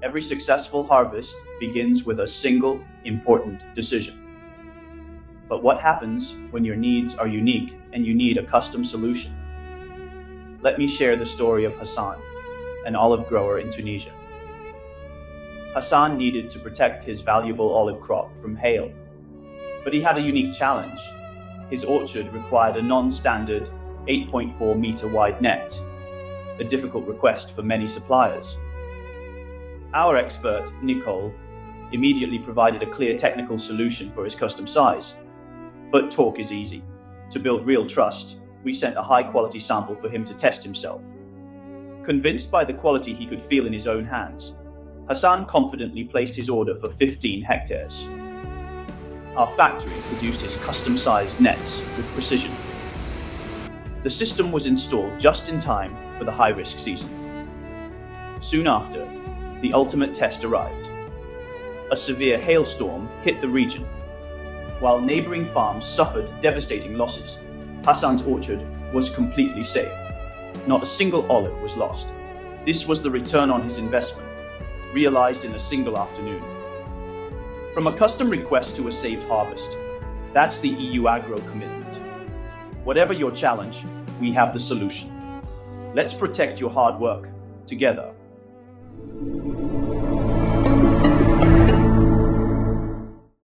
Every successful harvest begins with a single, important decision. But what happens when your needs are unique and you need a custom solution? Let me share the story of Hassan, an olive grower in Tunisia. Hassan needed to protect his valuable olive crop from hail, but he had a unique challenge. His orchard required a non-standard 8.4-meter wide net, a difficult request for many suppliers. Our expert, Nicole, immediately provided a clear technical solution for his custom size. But talk is easy. To build real trust, we sent a high-quality sample for him to test himself. Convinced by the quality he could feel in his own hands, Hassan confidently placed his order for 15 hectares. Our factory produced his custom-sized nets with precision. The system was installed just in time for the high-risk season. Soon after, the ultimate test arrived. A severe hailstorm hit the region. While neighboring farms suffered devastating losses, Hassan's orchard was completely safe. Not a single olive was lost. This was the return on his investment, realized in a single afternoon. From a custom request to a saved harvest, that's the EyouAgro commitment. Whatever your challenge, we have the solution. Let's protect your hard work together.